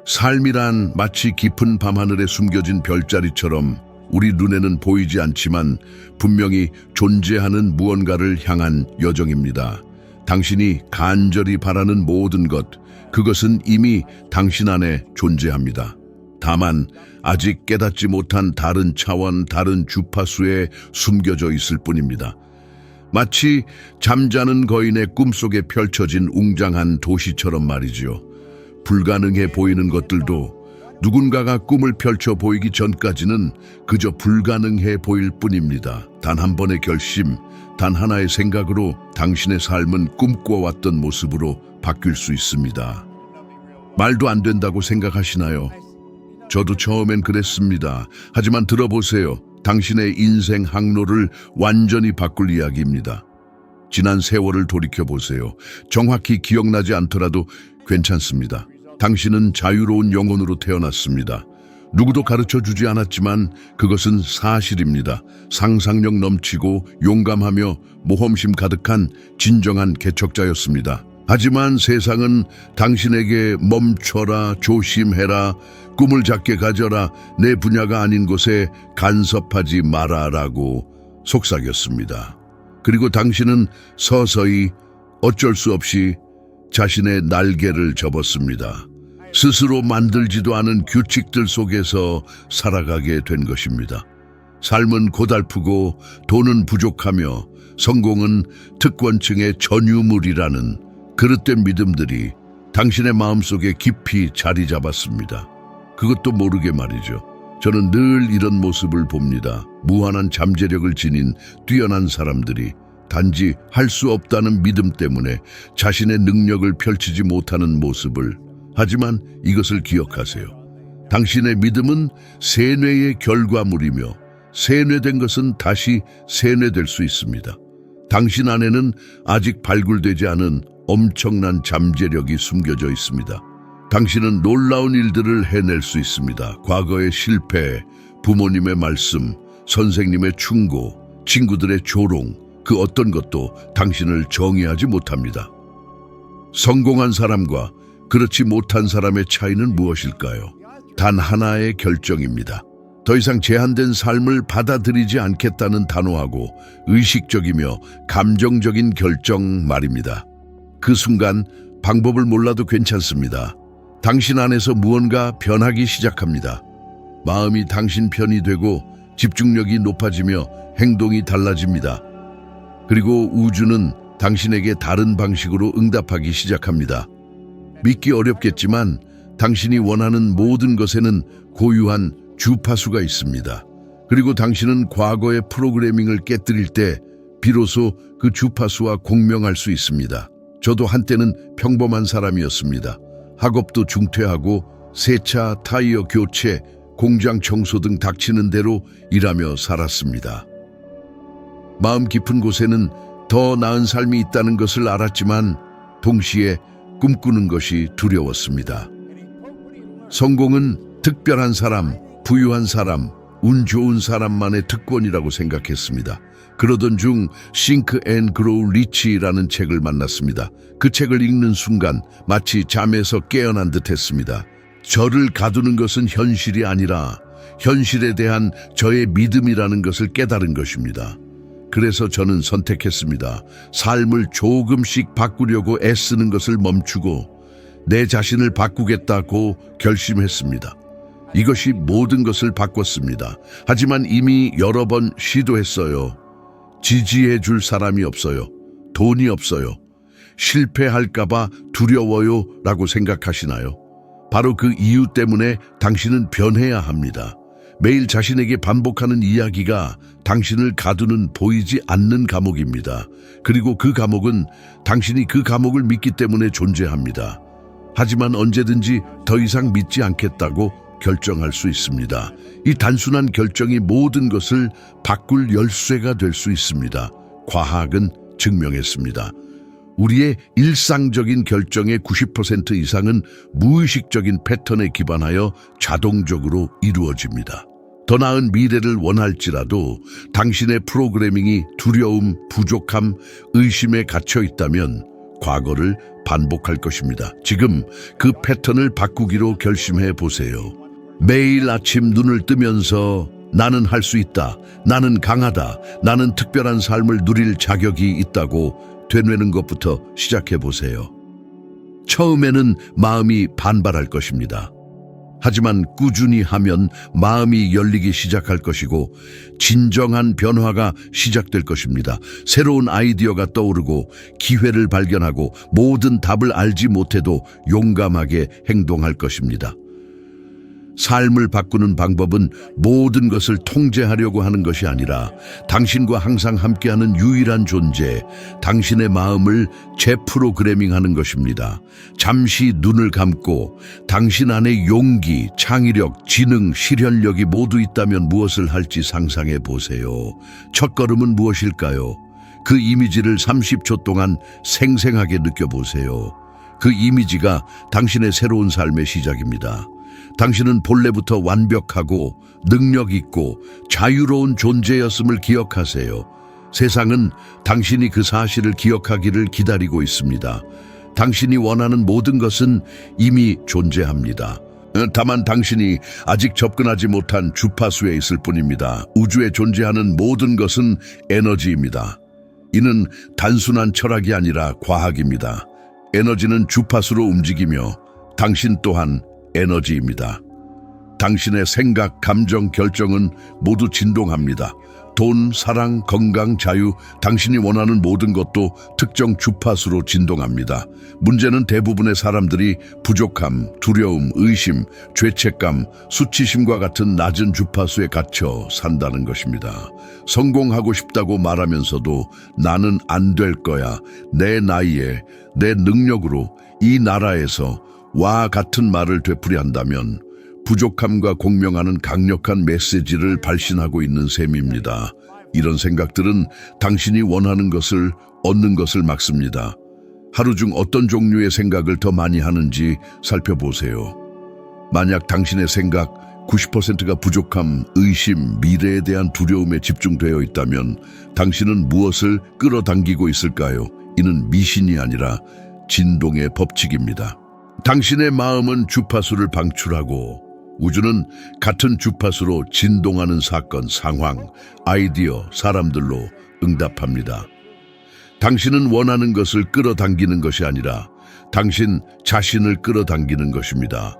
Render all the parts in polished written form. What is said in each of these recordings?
삶이란 마치 깊은 밤하늘에 숨겨진 별자리처럼 우리 눈에는 보이지 않지만 분명히 존재하는 무언가를 향한 여정입니다. 당신이 간절히 바라는 모든 것, 그것은 이미 당신 안에 존재합니다. 다만 아직 깨닫지 못한 다른 차원, 다른 주파수에 숨겨져 있을 뿐입니다. 마치 잠자는 거인의 꿈속에 펼쳐진 웅장한 도시처럼 말이지요. 불가능해 보이는 것들도 누군가가 꿈을 펼쳐 보이기 전까지는 그저 불가능해 보일 뿐입니다. 단 한 번의 결심, 단 하나의 생각으로 당신의 삶은 꿈꿔왔던 모습으로 바뀔 수 있습니다. 말도 안 된다고 생각하시나요? 저도 처음엔 그랬습니다. 하지만 들어보세요. 당신의 인생 항로를 완전히 바꿀 이야기입니다. 지난 세월을 돌이켜보세요. 정확히 기억나지 않더라도 괜찮습니다. 당신은 자유로운 영혼으로 태어났습니다. 누구도 가르쳐주지 않았지만 그것은 사실입니다. 상상력 넘치고 용감하며 모험심 가득한 진정한 개척자였습니다. 하지만 세상은 당신에게 멈춰라, 조심해라, 꿈을 작게 가져라, 내 분야가 아닌 곳에 간섭하지 마라라고 속삭였습니다. 그리고 당신은 서서히 어쩔 수 없이 자신의 날개를 접었습니다. 스스로 만들지도 않은 규칙들 속에서 살아가게 된 것입니다. 삶은 고달프고 돈은 부족하며 성공은 특권층의 전유물이라는 그릇된 믿음들이 당신의 마음속에 깊이 자리 잡았습니다. 그것도 모르게 말이죠. 저는 늘 이런 모습을 봅니다. 무한한 잠재력을 지닌 뛰어난 사람들이 단지 할 수 없다는 믿음 때문에 자신의 능력을 펼치지 못하는 모습을. 하지만 이것을 기억하세요. 당신의 믿음은 세뇌의 결과물이며 세뇌된 것은 다시 세뇌될 수 있습니다. 당신 안에는 아직 발굴되지 않은 엄청난 잠재력이 숨겨져 있습니다. 당신은 놀라운 일들을 해낼 수 있습니다. 과거의 실패, 부모님의 말씀, 선생님의 충고, 친구들의 조롱, 그 어떤 것도 당신을 정의하지 못합니다. 성공한 사람과 그렇지 못한 사람의 차이는 무엇일까요? 단 하나의 결정입니다. 더 이상 제한된 삶을 받아들이지 않겠다는 단호하고 의식적이며 감정적인 결정 말입니다. 그 순간 방법을 몰라도 괜찮습니다. 당신 안에서 무언가 변하기 시작합니다. 마음이 당신 편이 되고 집중력이 높아지며 행동이 달라집니다. 그리고 우주는 당신에게 다른 방식으로 응답하기 시작합니다. 믿기 어렵겠지만 당신이 원하는 모든 것에는 고유한 주파수가 있습니다. 그리고 당신은 과거의 프로그래밍을 깨뜨릴 때 비로소 그 주파수와 공명할 수 있습니다. 저도 한때는 평범한 사람이었습니다. 학업도 중퇴하고 세차, 타이어 교체, 공장 청소 등 닥치는 대로 일하며 살았습니다. 마음 깊은 곳에는 더 나은 삶이 있다는 것을 알았지만 동시에 꿈꾸는 것이 두려웠습니다. 성공은 특별한 사람, 부유한 사람, 운 좋은 사람만의 특권이라고 생각했습니다. 그러던 중 Think and Grow Rich라는 책을 만났습니다. 그 책을 읽는 순간 마치 잠에서 깨어난 듯 했습니다. 저를 가두는 것은 현실이 아니라 현실에 대한 저의 믿음이라는 것을 깨달은 것입니다. 그래서 저는 선택했습니다. 삶을 조금씩 바꾸려고 애쓰는 것을 멈추고 내 자신을 바꾸겠다고 결심했습니다. 이것이 모든 것을 바꿨습니다. 하지만 이미 여러 번 시도했어요. 지지해 줄 사람이 없어요. 돈이 없어요. 실패할까봐 두려워요 라고 생각하시나요? 바로 그 이유 때문에 당신은 변해야 합니다. 매일 자신에게 반복하는 이야기가 당신을 가두는 보이지 않는 감옥입니다. 그리고 그 감옥은 당신이 그 감옥을 믿기 때문에 존재합니다. 하지만 언제든지 더 이상 믿지 않겠다고 결정할 수 있습니다. 이 단순한 결정이 모든 것을 바꿀 열쇠가 될 수 있습니다. 과학은 증명했습니다. 우리의 일상적인 결정의 90% 이상은 무의식적인 패턴에 기반하여 자동적으로 이루어집니다. 더 나은 미래를 원할지라도 당신의 프로그래밍이 두려움, 부족함, 의심에 갇혀 있다면 과거를 반복할 것입니다. 지금 그 패턴을 바꾸기로 결심해 보세요. 매일 아침 눈을 뜨면서 나는 할 수 있다, 나는 강하다, 나는 특별한 삶을 누릴 자격이 있다고 되뇌는 것부터 시작해 보세요. 처음에는 마음이 반발할 것입니다. 하지만 꾸준히 하면 마음이 열리기 시작할 것이고 진정한 변화가 시작될 것입니다. 새로운 아이디어가 떠오르고 기회를 발견하고 모든 답을 알지 못해도 용감하게 행동할 것입니다. 삶을 바꾸는 방법은 모든 것을 통제하려고 하는 것이 아니라 당신과 항상 함께하는 유일한 존재, 당신의 마음을 재프로그래밍하는 것입니다. 잠시 눈을 감고 당신 안에 용기, 창의력, 지능, 실현력이 모두 있다면 무엇을 할지 상상해 보세요. 첫걸음은 무엇일까요? 그 이미지를 30초 동안 생생하게 느껴보세요. 그 이미지가 당신의 새로운 삶의 시작입니다. 당신은 본래부터 완벽하고 능력 있고 자유로운 존재였음을 기억하세요. 세상은 당신이 그 사실을 기억하기를 기다리고 있습니다. 당신이 원하는 모든 것은 이미 존재합니다. 다만 당신이 아직 접근하지 못한 주파수에 있을 뿐입니다. 우주에 존재하는 모든 것은 에너지입니다. 이는 단순한 철학이 아니라 과학입니다. 에너지는 주파수로 움직이며 당신 또한 에너지입니다. 당신의 생각, 감정, 결정은 모두 진동합니다. 돈, 사랑, 건강, 자유, 당신이 원하는 모든 것도 특정 주파수로 진동합니다. 문제는 대부분의 사람들이 부족함, 두려움, 의심, 죄책감, 수치심과 같은 낮은 주파수에 갇혀 산다는 것입니다. 성공하고 싶다고 말하면서도 나는 안 될 거야, 내 나이에, 내 능력으로, 이 나라에서 와 같은 말을 되풀이한다면 부족함과 공명하는 강력한 메시지를 발신하고 있는 셈입니다. 이런 생각들은 당신이 원하는 것을 얻는 것을 막습니다. 하루 중 어떤 종류의 생각을 더 많이 하는지 살펴보세요. 만약 당신의 생각 90%가 부족함, 의심, 미래에 대한 두려움에 집중되어 있다면 당신은 무엇을 끌어당기고 있을까요? 이는 미신이 아니라 진동의 법칙입니다. 당신의 마음은 주파수를 방출하고 우주는 같은 주파수로 진동하는 사건, 상황, 아이디어, 사람들로 응답합니다. 당신은 원하는 것을 끌어당기는 것이 아니라 당신 자신을 끌어당기는 것입니다.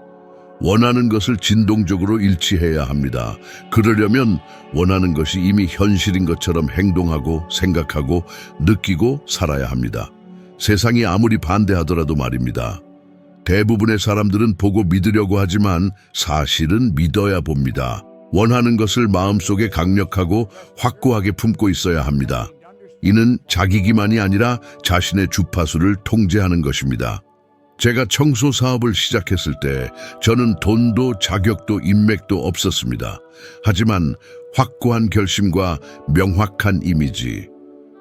원하는 것을 진동적으로 일치해야 합니다. 그러려면 원하는 것이 이미 현실인 것처럼 행동하고 생각하고 느끼고 살아야 합니다. 세상이 아무리 반대하더라도 말입니다. 대부분의 사람들은 보고 믿으려고 하지만 사실은 믿어야 봅니다. 원하는 것을 마음속에 강력하고 확고하게 품고 있어야 합니다. 이는 자기기만이 아니라 자신의 주파수를 통제하는 것입니다. 제가 청소 사업을 시작했을 때 저는 돈도 자격도 인맥도 없었습니다. 하지만 확고한 결심과 명확한 이미지,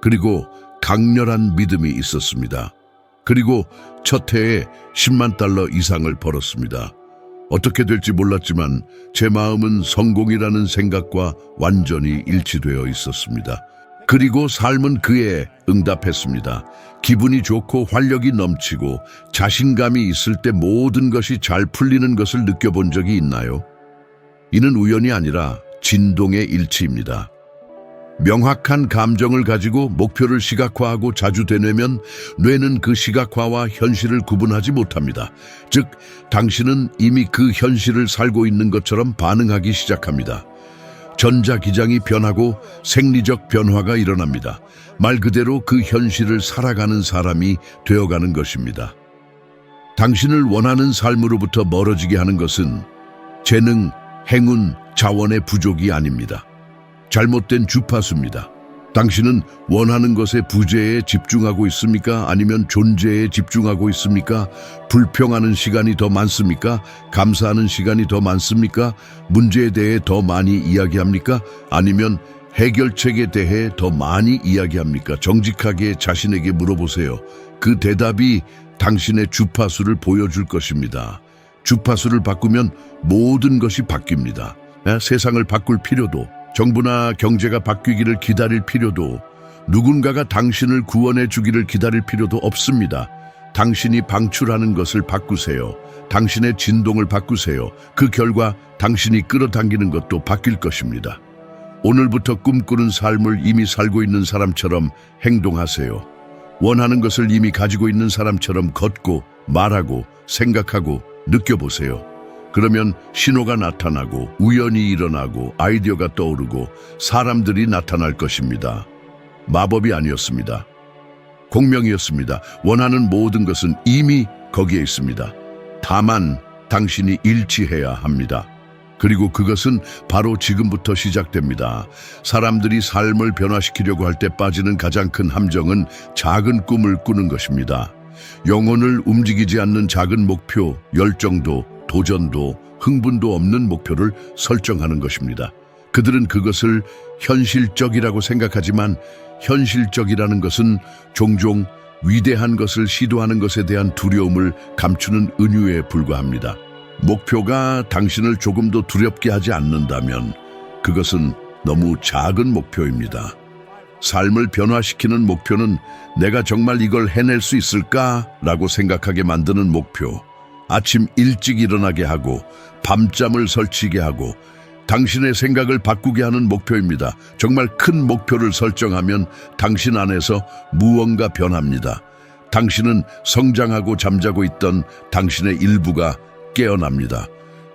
그리고 강렬한 믿음이 있었습니다. 그리고 첫 해에 10만 달러 이상을 벌었습니다. 어떻게 될지 몰랐지만 제 마음은 성공이라는 생각과 완전히 일치되어 있었습니다. 그리고 삶은 그에 응답했습니다. 기분이 좋고 활력이 넘치고 자신감이 있을 때 모든 것이 잘 풀리는 것을 느껴본 적이 있나요? 이는 우연이 아니라 진동의 일치입니다. 명확한 감정을 가지고 목표를 시각화하고 자주 되뇌면 뇌는 그 시각화와 현실을 구분하지 못합니다. 즉, 당신은 이미 그 현실을 살고 있는 것처럼 반응하기 시작합니다. 전자기장이 변하고 생리적 변화가 일어납니다. 말 그대로 그 현실을 살아가는 사람이 되어가는 것입니다. 당신을 원하는 삶으로부터 멀어지게 하는 것은 재능, 행운, 자원의 부족이 아닙니다. 잘못된 주파수입니다. 당신은 원하는 것의 부재에 집중하고 있습니까? 아니면 존재에 집중하고 있습니까? 불평하는 시간이 더 많습니까? 감사하는 시간이 더 많습니까? 문제에 대해 더 많이 이야기합니까? 아니면 해결책에 대해 더 많이 이야기합니까? 정직하게 자신에게 물어보세요. 그 대답이 당신의 주파수를 보여줄 것입니다. 주파수를 바꾸면 모든 것이 바뀝니다. 세상을 바꿀 필요도, 정부나 경제가 바뀌기를 기다릴 필요도, 누군가가 당신을 구원해 주기를 기다릴 필요도 없습니다. 당신이 방출하는 것을 바꾸세요. 당신의 진동을 바꾸세요. 그 결과 당신이 끌어당기는 것도 바뀔 것입니다. 오늘부터 꿈꾸는 삶을 이미 살고 있는 사람처럼 행동하세요. 원하는 것을 이미 가지고 있는 사람처럼 걷고 말하고 생각하고 느껴보세요. 그러면 신호가 나타나고 우연이 일어나고 아이디어가 떠오르고 사람들이 나타날 것입니다. 마법이 아니었습니다. 공명이었습니다. 원하는 모든 것은 이미 거기에 있습니다. 다만 당신이 일치해야 합니다. 그리고 그것은 바로 지금부터 시작됩니다. 사람들이 삶을 변화시키려고 할 때 빠지는 가장 큰 함정은 작은 꿈을 꾸는 것입니다. 영혼을 움직이지 않는 작은 목표, 열정도, 도전도, 흥분도 없는 목표를 설정하는 것입니다. 그들은 그것을 현실적이라고 생각하지만 현실적이라는 것은 종종 위대한 것을 시도하는 것에 대한 두려움을 감추는 은유에 불과합니다. 목표가 당신을 조금도 두렵게 하지 않는다면 그것은 너무 작은 목표입니다. 삶을 변화시키는 목표는 내가 정말 이걸 해낼 수 있을까라고 생각하게 만드는 목표, 아침 일찍 일어나게 하고 밤잠을 설치게 하고 당신의 생각을 바꾸게 하는 목표입니다. 정말 큰 목표를 설정하면 당신 안에서 무언가 변합니다. 당신은 성장하고 잠자고 있던 당신의 일부가 깨어납니다.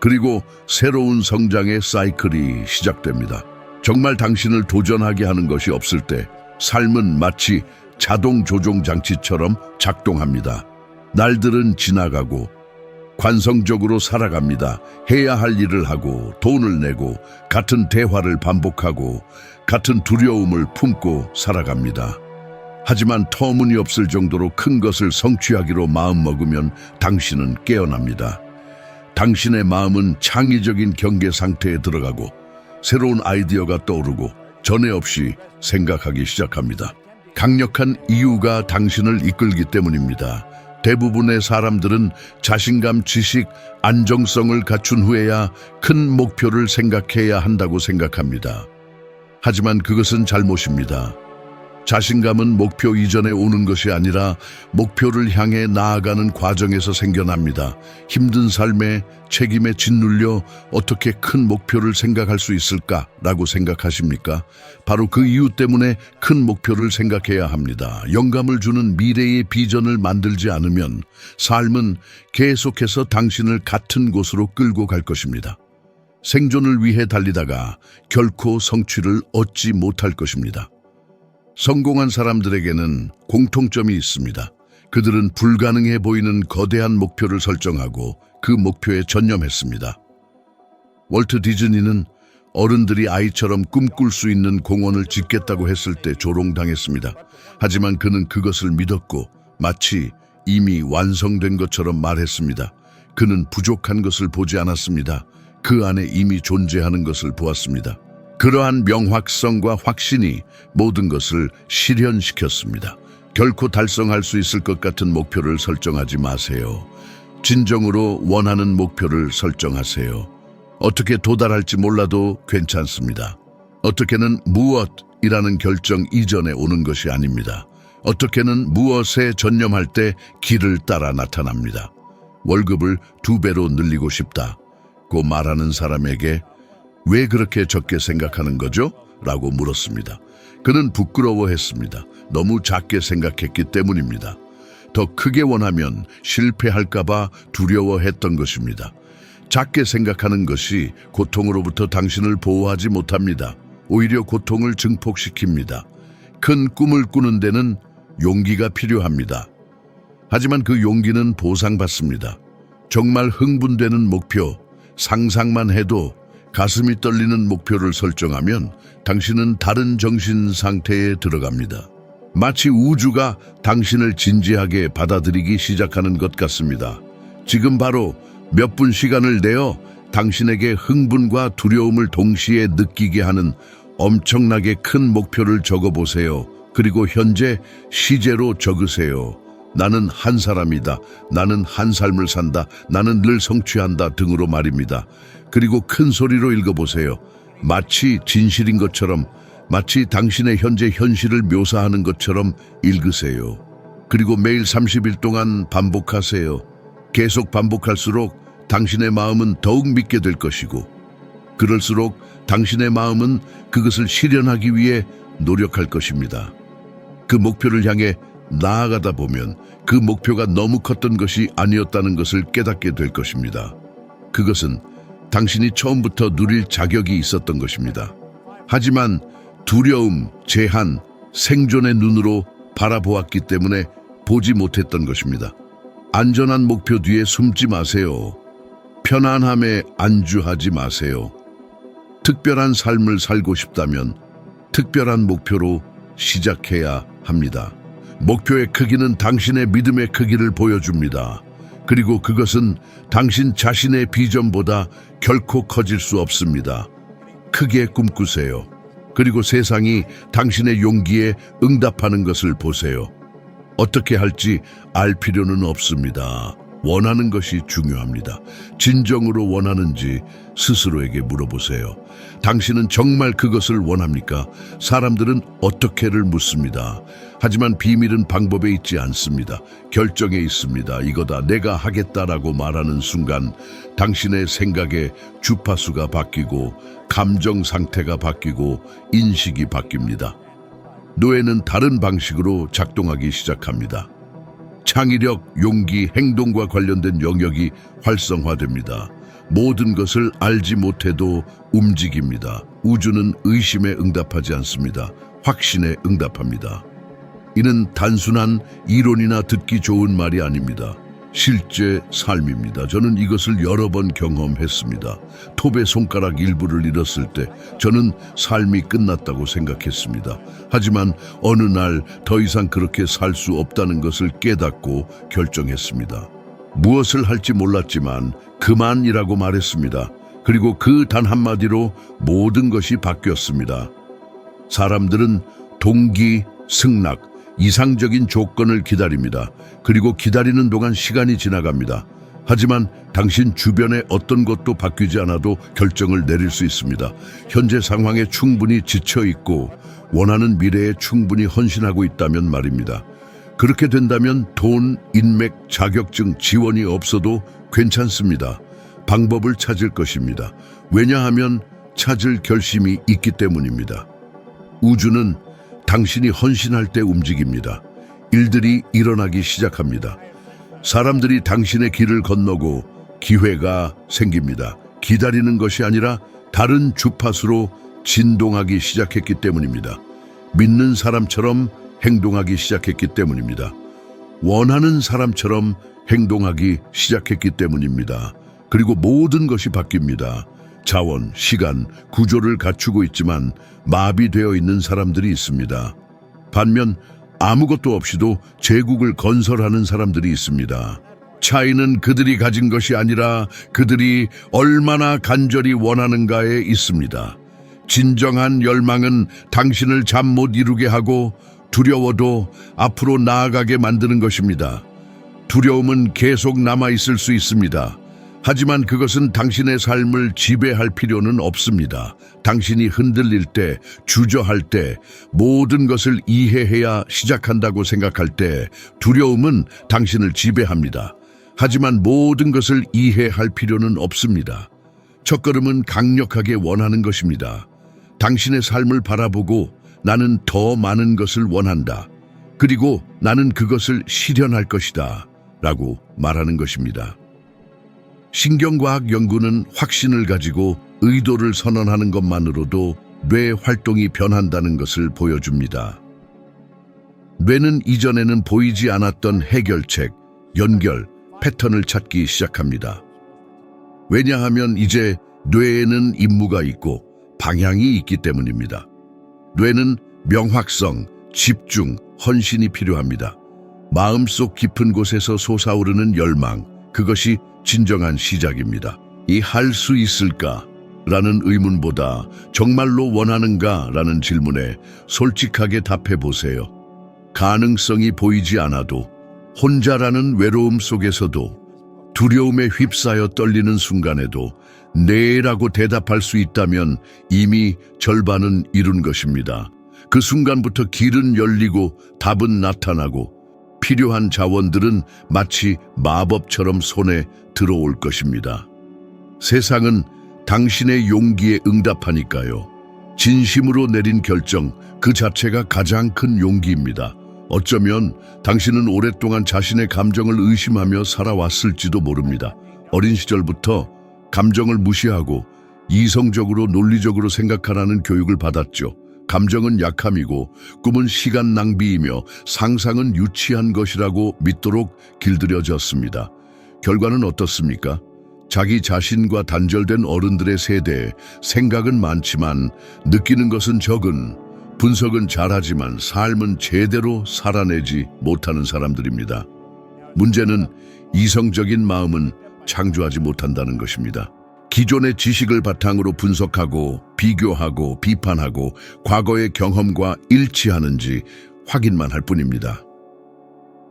그리고 새로운 성장의 사이클이 시작됩니다. 정말 당신을 도전하게 하는 것이 없을 때 삶은 마치 자동 조종 장치처럼 작동합니다. 날들은 지나가고 관성적으로 살아갑니다. 해야 할 일을 하고 돈을 내고 같은 대화를 반복하고 같은 두려움을 품고 살아갑니다. 하지만 터무니없을 정도로 큰 것을 성취하기로 마음먹으면 당신은 깨어납니다. 당신의 마음은 창의적인 경계 상태에 들어가고 새로운 아이디어가 떠오르고 전에 없이 생각하기 시작합니다. 강력한 이유가 당신을 이끌기 때문입니다. 대부분의 사람들은 자신감, 지식, 안정성을 갖춘 후에야 큰 목표를 생각해야 한다고 생각합니다. 하지만 그것은 잘못입니다. 자신감은 목표 이전에 오는 것이 아니라 목표를 향해 나아가는 과정에서 생겨납니다. 힘든 삶에 책임에 짓눌려 어떻게 큰 목표를 생각할 수 있을까라고 생각하십니까? 바로 그 이유 때문에 큰 목표를 생각해야 합니다. 영감을 주는 미래의 비전을 만들지 않으면 삶은 계속해서 당신을 같은 곳으로 끌고 갈 것입니다. 생존을 위해 달리다가 결코 성취를 얻지 못할 것입니다. 성공한 사람들에게는 공통점이 있습니다. 그들은 불가능해 보이는 거대한 목표를 설정하고 그 목표에 전념했습니다. 월트 디즈니는 어른들이 아이처럼 꿈꿀 수 있는 공원을 짓겠다고 했을 때 조롱당했습니다. 하지만 그는 그것을 믿었고 마치 이미 완성된 것처럼 말했습니다. 그는 부족한 것을 보지 않았습니다. 그 안에 이미 존재하는 것을 보았습니다. 그러한 명확성과 확신이 모든 것을 실현시켰습니다. 결코 달성할 수 있을 것 같은 목표를 설정하지 마세요. 진정으로 원하는 목표를 설정하세요. 어떻게 도달할지 몰라도 괜찮습니다. 어떻게는 무엇이라는 결정 이전에 오는 것이 아닙니다. 어떻게는 무엇에 전념할 때 길을 따라 나타납니다. 월급을 2배로 늘리고 싶다고 말하는 사람에게 왜 그렇게 적게 생각하는 거죠? 라고 물었습니다. 그는 부끄러워했습니다. 너무 작게 생각했기 때문입니다. 더 크게 원하면 실패할까봐 두려워했던 것입니다. 작게 생각하는 것이 고통으로부터 당신을 보호하지 못합니다. 오히려 고통을 증폭시킵니다. 큰 꿈을 꾸는 데는 용기가 필요합니다. 하지만 그 용기는 보상받습니다. 정말 흥분되는 목표, 상상만 해도 가슴이 떨리는 목표를 설정하면 당신은 다른 정신 상태에 들어갑니다. 마치 우주가 당신을 진지하게 받아들이기 시작하는 것 같습니다. 지금 바로 몇 분 시간을 내어 당신에게 흥분과 두려움을 동시에 느끼게 하는 엄청나게 큰 목표를 적어보세요. 그리고 현재 시제로 적으세요. 나는 한 사람이다. 나는 한 삶을 산다. 나는 늘 성취한다 등으로 말입니다. 그리고 큰 소리로 읽어보세요. 마치 진실인 것처럼, 마치 당신의 현재 현실을 묘사하는 것처럼 읽으세요. 그리고 매일 30일 동안 반복하세요. 계속 반복할수록 당신의 마음은 더욱 믿게 될 것이고, 그럴수록 당신의 마음은 그것을 실현하기 위해 노력할 것입니다. 그 목표를 향해 나아가다 보면 그 목표가 너무 컸던 것이 아니었다는 것을 깨닫게 될 것입니다. 그것은 당신이 처음부터 누릴 자격이 있었던 것입니다. 하지만 두려움, 제한, 생존의 눈으로 바라보았기 때문에 보지 못했던 것입니다. 안전한 목표 뒤에 숨지 마세요. 편안함에 안주하지 마세요. 특별한 삶을 살고 싶다면 특별한 목표로 시작해야 합니다. 목표의 크기는 당신의 믿음의 크기를 보여줍니다. 그리고 그것은 당신 자신의 비전보다 결코 커질 수 없습니다. 크게 꿈꾸세요. 그리고 세상이 당신의 용기에 응답하는 것을 보세요. 어떻게 할지 알 필요는 없습니다. 원하는 것이 중요합니다. 진정으로 원하는지 스스로에게 물어보세요. 당신은 정말 그것을 원합니까? 사람들은 어떻게를 묻습니다. 하지만 비밀은 방법에 있지 않습니다. 결정에 있습니다. 이거다, 내가 하겠다라고 말하는 순간 당신의 생각의 주파수가 바뀌고 감정 상태가 바뀌고 인식이 바뀝니다. 뇌는 다른 방식으로 작동하기 시작합니다. 창의력, 용기, 행동과 관련된 영역이 활성화됩니다. 모든 것을 알지 못해도 움직입니다. 우주는 의심에 응답하지 않습니다. 확신에 응답합니다. 이는 단순한 이론이나 듣기 좋은 말이 아닙니다. 실제 삶입니다. 저는 이것을 여러 번 경험했습니다. 톱의 손가락 일부를 잃었을 때 저는 삶이 끝났다고 생각했습니다. 하지만 어느 날 더 이상 그렇게 살 수 없다는 것을 깨닫고 결정했습니다. 무엇을 할지 몰랐지만 그만이라고 말했습니다. 그리고 그 단 한마디로 모든 것이 바뀌었습니다. 사람들은 동기, 승낙, 이상적인 조건을 기다립니다. 그리고 기다리는 동안 시간이 지나갑니다. 하지만 당신 주변의 어떤 것도 바뀌지 않아도 결정을 내릴 수 있습니다. 현재 상황에 충분히 지쳐있고 원하는 미래에 충분히 헌신하고 있다면 말입니다. 그렇게 된다면 돈, 인맥, 자격증, 지원이 없어도 괜찮습니다. 방법을 찾을 것입니다. 왜냐하면 찾을 결심이 있기 때문입니다. 우주는 당신이 헌신할 때 움직입니다. 일들이 일어나기 시작합니다. 사람들이 당신의 길을 건너고 기회가 생깁니다. 기다리는 것이 아니라 다른 주파수로 진동하기 시작했기 때문입니다. 믿는 사람처럼 행동하기 시작했기 때문입니다. 원하는 사람처럼 행동하기 시작했기 때문입니다. 그리고 모든 것이 바뀝니다. 자원, 시간, 구조를 갖추고 있지만 마비되어 있는 사람들이 있습니다. 반면 아무것도 없이도 제국을 건설하는 사람들이 있습니다. 차이는 그들이 가진 것이 아니라 그들이 얼마나 간절히 원하는가에 있습니다. 진정한 열망은 당신을 잠 못 이루게 하고 두려워도 앞으로 나아가게 만드는 것입니다. 두려움은 계속 남아있을 수 있습니다. 하지만 그것은 당신의 삶을 지배할 필요는 없습니다. 당신이 흔들릴 때, 주저할 때, 모든 것을 이해해야 시작한다고 생각할 때 두려움은 당신을 지배합니다. 하지만 모든 것을 이해할 필요는 없습니다. 첫걸음은 강력하게 원하는 것입니다. 당신의 삶을 바라보고 나는 더 많은 것을 원한다. 그리고 나는 그것을 실현할 것이다. 라고 말하는 것입니다. 신경과학 연구는 확신을 가지고 의도를 선언하는 것만으로도 뇌 활동이 변한다는 것을 보여줍니다. 뇌는 이전에는 보이지 않았던 해결책, 연결, 패턴을 찾기 시작합니다. 왜냐하면 이제 뇌에는 임무가 있고 방향이 있기 때문입니다. 뇌는 명확성, 집중, 헌신이 필요합니다. 마음속 깊은 곳에서 솟아오르는 열망, 그것이 진정한 시작입니다. 이 할 수 있을까? 라는 의문보다 정말로 원하는가? 라는 질문에 솔직하게 답해 보세요. 가능성이 보이지 않아도, 혼자라는 외로움 속에서도, 두려움에 휩싸여 떨리는 순간에도 네라고 대답할 수 있다면 이미 절반은 이룬 것입니다. 그 순간부터 길은 열리고 답은 나타나고 필요한 자원들은 마치 마법처럼 손에 들어올 것입니다. 세상은 당신의 용기에 응답하니까요. 진심으로 내린 결정 그 자체가 가장 큰 용기입니다. 어쩌면 당신은 오랫동안 자신의 감정을 의심하며 살아왔을지도 모릅니다. 어린 시절부터 감정을 무시하고 이성적으로 논리적으로 생각하라는 교육을 받았죠. 감정은 약함이고 꿈은 시간 낭비이며 상상은 유치한 것이라고 믿도록 길들여졌습니다. 결과는 어떻습니까? 자기 자신과 단절된 어른들의 세대에 생각은 많지만 느끼는 것은 적은, 분석은 잘하지만 삶은 제대로 살아내지 못하는 사람들입니다. 문제는 이성적인 마음은 창조하지 못한다는 것입니다. 기존의 지식을 바탕으로 분석하고 비교하고 비판하고 과거의 경험과 일치하는지 확인만 할 뿐입니다.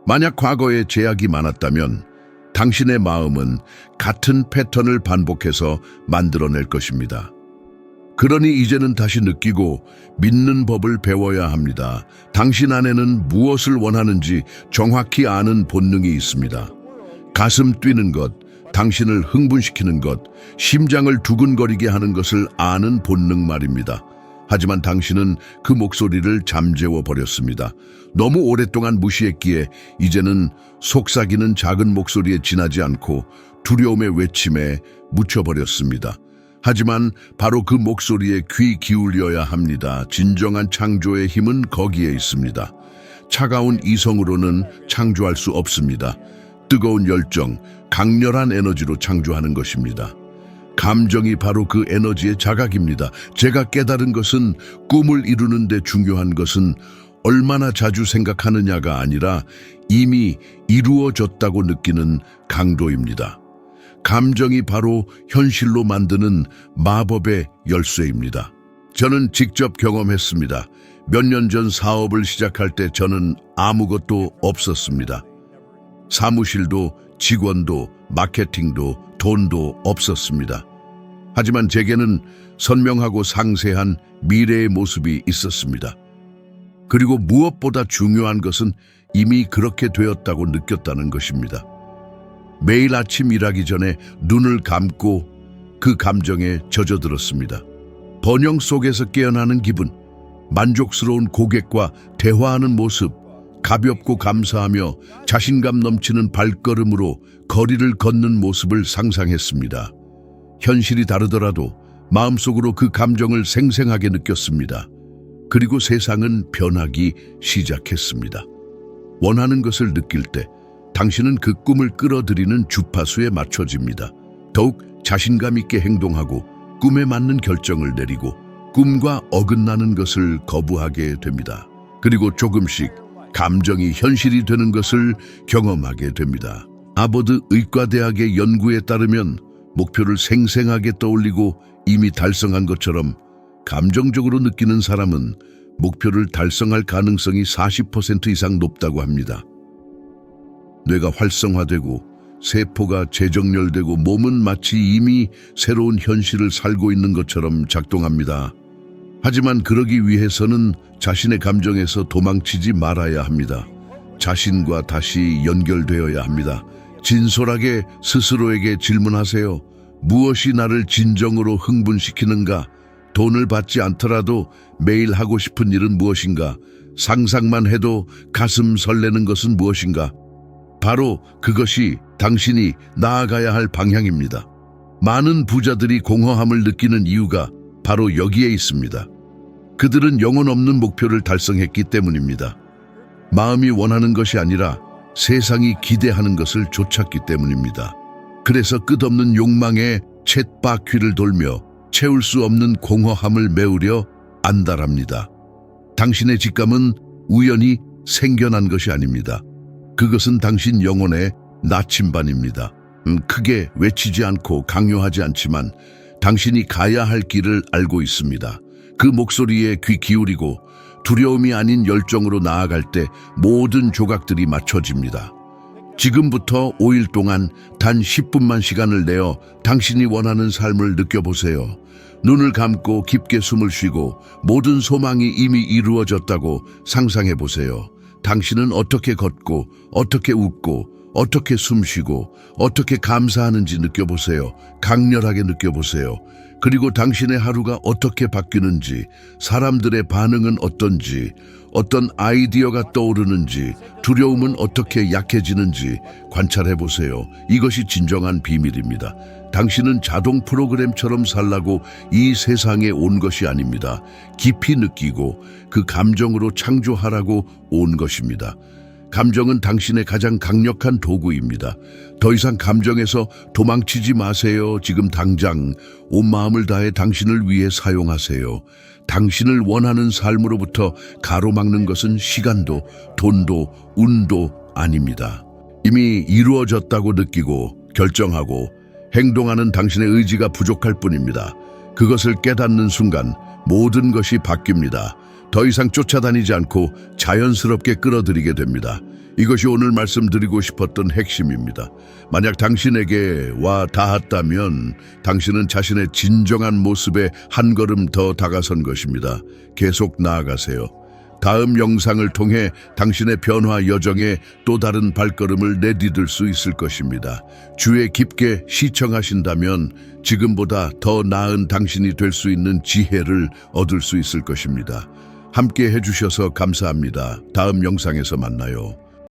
만약 과거에 제약이 많았다면 당신의 마음은 같은 패턴을 반복해서 만들어낼 것입니다. 그러니 이제는 다시 느끼고 믿는 법을 배워야 합니다. 당신 안에는 무엇을 원하는지 정확히 아는 본능이 있습니다. 가슴 뛰는 것, 당신을 흥분시키는 것, 심장을 두근거리게 하는 것을 아는 본능 말입니다. 하지만 당신은 그 목소리를 잠재워 버렸습니다. 너무 오랫동안 무시했기에 이제는 속삭이는 작은 목소리에 지나지 않고 두려움의 외침에 묻혀버렸습니다. 하지만 바로 그 목소리에 귀 기울여야 합니다. 진정한 창조의 힘은 거기에 있습니다. 차가운 이성으로는 창조할 수 없습니다. 뜨거운 열정, 강렬한 에너지로 창조하는 것입니다. 감정이 바로 그 에너지의 자각입니다. 제가 깨달은 것은 꿈을 이루는 데 중요한 것은 얼마나 자주 생각하느냐가 아니라 이미 이루어졌다고 느끼는 강도입니다. 감정이 바로 현실로 만드는 마법의 열쇠입니다. 저는 직접 경험했습니다. 몇 년 전 사업을 시작할 때 저는 아무것도 없었습니다. 사무실도 직원도 마케팅도 돈도 없었습니다. 하지만 제게는 선명하고 상세한 미래의 모습이 있었습니다. 그리고 무엇보다 중요한 것은 이미 그렇게 되었다고 느꼈다는 것입니다. 매일 아침 일하기 전에 눈을 감고 그 감정에 젖어들었습니다. 번영 속에서 깨어나는 기분, 만족스러운 고객과 대화하는 모습, 가볍고 감사하며 자신감 넘치는 발걸음으로 거리를 걷는 모습을 상상했습니다. 현실이 다르더라도 마음속으로 그 감정을 생생하게 느꼈습니다. 그리고 세상은 변하기 시작했습니다. 원하는 것을 느낄 때 당신은 그 꿈을 끌어들이는 주파수에 맞춰집니다. 더욱 자신감 있게 행동하고 꿈에 맞는 결정을 내리고 꿈과 어긋나는 것을 거부하게 됩니다. 그리고 조금씩 감정이 현실이 되는 것을 경험하게 됩니다. 하버드 의과대학의 연구에 따르면 목표를 생생하게 떠올리고 이미 달성한 것처럼 감정적으로 느끼는 사람은 목표를 달성할 가능성이 40% 이상 높다고 합니다. 뇌가 활성화되고 세포가 재정렬되고 몸은 마치 이미 새로운 현실을 살고 있는 것처럼 작동합니다. 하지만 그러기 위해서는 자신의 감정에서 도망치지 말아야 합니다. 자신과 다시 연결되어야 합니다. 진솔하게 스스로에게 질문하세요. 무엇이 나를 진정으로 흥분시키는가? 돈을 받지 않더라도 매일 하고 싶은 일은 무엇인가? 상상만 해도 가슴 설레는 것은 무엇인가? 바로 그것이 당신이 나아가야 할 방향입니다. 많은 부자들이 공허함을 느끼는 이유가 바로 여기에 있습니다. 그들은 영혼 없는 목표를 달성했기 때문입니다. 마음이 원하는 것이 아니라 세상이 기대하는 것을 쫓았기 때문입니다. 그래서 끝없는 욕망에 쳇바퀴를 돌며 채울 수 없는 공허함을 메우려 안달합니다. 당신의 직감은 우연히 생겨난 것이 아닙니다. 그것은 당신 영혼의 나침반입니다. 크게 외치지 않고 강요하지 않지만 당신이 가야 할 길을 알고 있습니다. 그 목소리에 귀 기울이고 두려움이 아닌 열정으로 나아갈 때 모든 조각들이 맞춰집니다. 지금부터 5일 동안 단 10분만 시간을 내어 당신이 원하는 삶을 느껴보세요. 눈을 감고 깊게 숨을 쉬고 모든 소망이 이미 이루어졌다고 상상해보세요. 당신은 어떻게 걷고, 어떻게 웃고, 어떻게 숨쉬고, 어떻게 감사하는지 느껴보세요. 강렬하게 느껴보세요. 그리고 당신의 하루가 어떻게 바뀌는지, 사람들의 반응은 어떤지, 어떤 아이디어가 떠오르는지, 두려움은 어떻게 약해지는지 관찰해보세요. 이것이 진정한 비밀입니다. 당신은 자동 프로그램처럼 살라고 이 세상에 온 것이 아닙니다. 깊이 느끼고 그 감정으로 창조하라고 온 것입니다. 감정은 당신의 가장 강력한 도구입니다. 더 이상 감정에서 도망치지 마세요. 지금 당장 온 마음을 다해 당신을 위해 사용하세요. 당신을 원하는 삶으로부터 가로막는 것은 시간도, 돈도, 운도 아닙니다. 이미 이루어졌다고 느끼고 결정하고 행동하는 당신의 의지가 부족할 뿐입니다. 그것을 깨닫는 순간 모든 것이 바뀝니다. 더 이상 쫓아다니지 않고 자연스럽게 끌어들이게 됩니다. 이것이 오늘 말씀드리고 싶었던 핵심입니다. 만약 당신에게 와 닿았다면 당신은 자신의 진정한 모습에 한 걸음 더 다가선 것입니다. 계속 나아가세요. 다음 영상을 통해 당신의 변화 여정에 또 다른 발걸음을 내디딜 수 있을 것입니다. 주에 깊게 시청하신다면 지금보다 더 나은 당신이 될 수 있는 지혜를 얻을 수 있을 것입니다. 함께 해주셔서 감사합니다. 다음 영상에서 만나요.